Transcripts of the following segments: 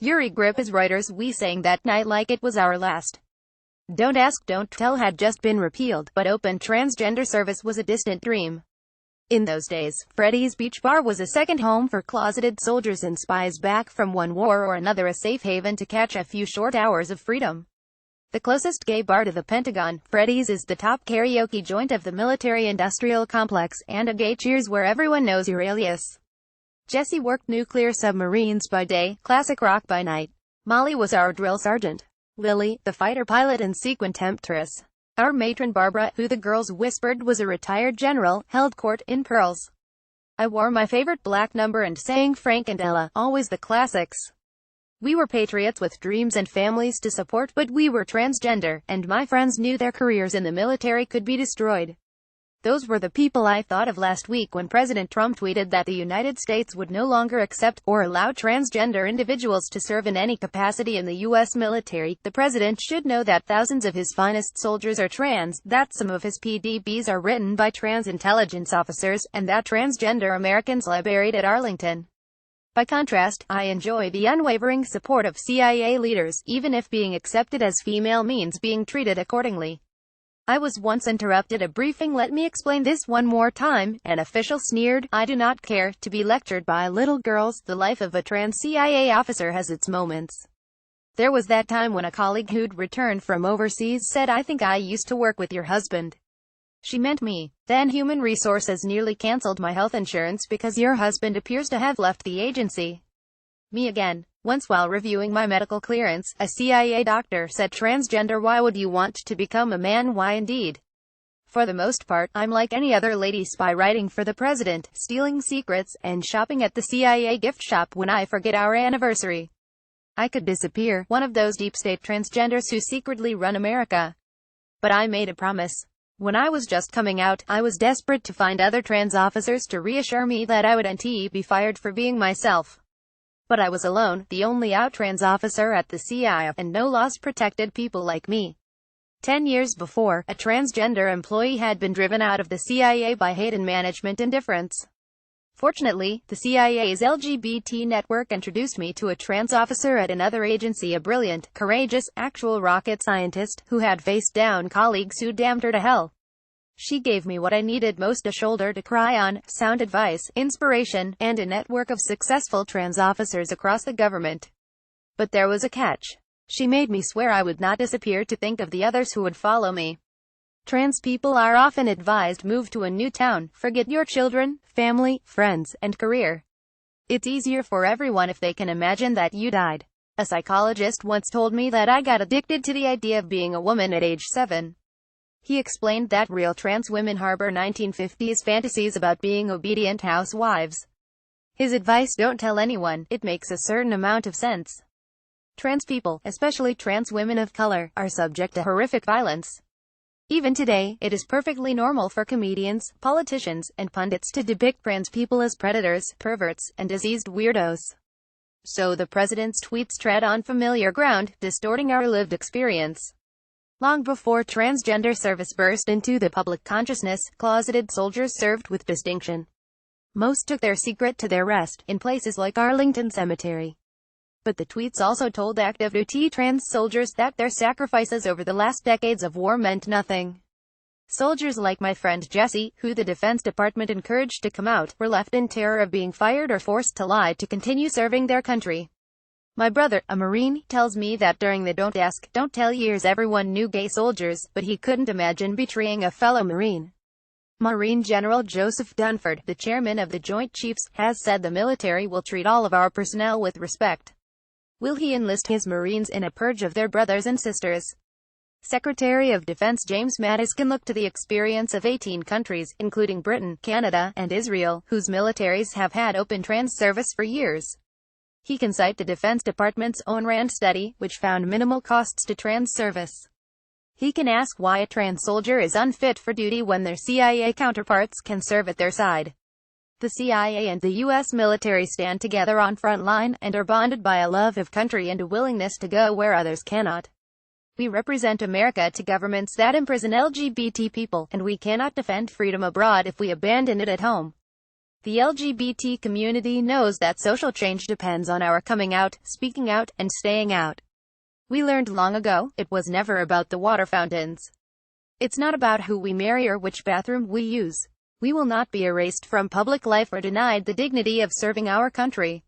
Yuri Grip is Reuters. We sang that night like it was our last. Don't Ask, Don't Tell had just been repealed, but open transgender service was a distant dream. In those days, Freddy's Beach Bar was a second home for closeted soldiers and spies back from one war or another, a safe haven to catch a few short hours of freedom. The closest gay bar to the Pentagon, Freddy's is the top karaoke joint of the military-industrial complex, and a gay cheers where everyone knows your alias. Jesse worked nuclear submarines by day, classic rock by night. Molly was our drill sergeant. Lily, the fighter pilot and sequin temptress. Our matron Barbara, who the girls whispered was a retired general, held court in pearls. I wore my favorite black number and sang Frank and Ella, always the classics. We were patriots with dreams and families to support, but we were transgender, and my friends knew their careers in the military could be destroyed. Those were the people I thought of last week when President Trump tweeted that the United States would no longer accept or allow transgender individuals to serve in any capacity in the U.S. military. The president should know that thousands of his finest soldiers are trans, that some of his PDBs are written by trans intelligence officers, and that transgender Americans lie buried at Arlington. By contrast, I enjoy the unwavering support of CIA leaders, even if being accepted as female means being treated accordingly. I was once interrupted a briefing. Let me explain this one more time. An official sneered, I do not care to be lectured by little girls. The life of a trans CIA officer has its moments. There was that time when a colleague who'd returned from overseas said, I think I used to work with your husband. She meant me. Then Human Resources nearly canceled my health insurance because your husband appears to have left the agency. Me again. Once while reviewing my medical clearance, a CIA doctor said, transgender, why would you want to become a man? Why indeed? For the most part, I'm like any other lady spy writing for the president, stealing secrets, and shopping at the CIA gift shop when I forget our anniversary. I could disappear, one of those deep state transgenders who secretly run America. But I made a promise. When I was just coming out, I was desperate to find other trans officers to reassure me that I wouldn't be fired for being myself. But I was alone, the only out trans officer at the CIA, and no laws protected people like me. 10 years before, a transgender employee had been driven out of the CIA by hate and management indifference. Fortunately, the CIA's LGBT network introduced me to a trans officer at another agency, a brilliant, courageous, actual rocket scientist, who had faced down colleagues who damned her to hell. She gave me what I needed most, a shoulder to cry on, sound advice, inspiration, and a network of successful trans officers across the government. But there was a catch. She made me swear I would not disappear to think of the others who would follow me. Trans people are often advised, move to a new town, forget your children, family, friends, and career. It's easier for everyone if they can imagine that you died. A psychologist once told me that I got addicted to the idea of being a woman at age 7. He explained that real trans women harbor 1950s fantasies about being obedient housewives. His advice, don't tell anyone. It makes a certain amount of sense. Trans people, especially trans women of color, are subject to horrific violence. Even today, it is perfectly normal for comedians, politicians, and pundits to depict trans people as predators, perverts, and diseased weirdos. So the president's tweets tread on familiar ground, distorting our lived experience. Long before transgender service burst into the public consciousness, closeted soldiers served with distinction. Most took their secret to their rest, in places like Arlington Cemetery. But the tweets also told active duty trans soldiers that their sacrifices over the last decades of war meant nothing. Soldiers like my friend Jesse, who the Defense Department encouraged to come out, were left in terror of being fired or forced to lie to continue serving their country. My brother, a Marine, tells me that during the Don't Ask, Don't Tell years everyone knew gay soldiers, but he couldn't imagine betraying a fellow Marine. Marine General Joseph Dunford, the chairman of the Joint Chiefs, has said the military will treat all of our personnel with respect. Will he enlist his Marines in a purge of their brothers and sisters? Secretary of Defense James Mattis can look to the experience of 18 countries, including Britain, Canada, and Israel, whose militaries have had open trans service for years. He can cite the Defense Department's own RAND study, which found minimal costs to trans service. He can ask why a trans soldier is unfit for duty when their CIA counterparts can serve at their side. The CIA and the U.S. military stand together on front line, and are bonded by a love of country and a willingness to go where others cannot. We represent America to governments that imprison LGBT people, and we cannot defend freedom abroad if we abandon it at home. The LGBT community knows that social change depends on our coming out, speaking out, and staying out. We learned long ago, it was never about the water fountains. It's not about who we marry or which bathroom we use. We will not be erased from public life or denied the dignity of serving our country.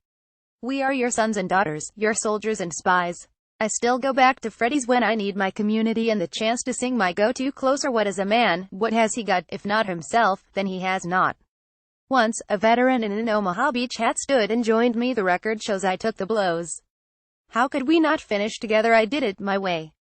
We are your sons and daughters, your soldiers and spies. I still go back to Freddy's when I need my community and the chance to sing my go-to closer. What is a man? What has he got? If not himself, then he has not. Once, a veteran in an Omaha Beach hat stood and joined me. The record shows I took the blows. How could we not finish together? I did it my way.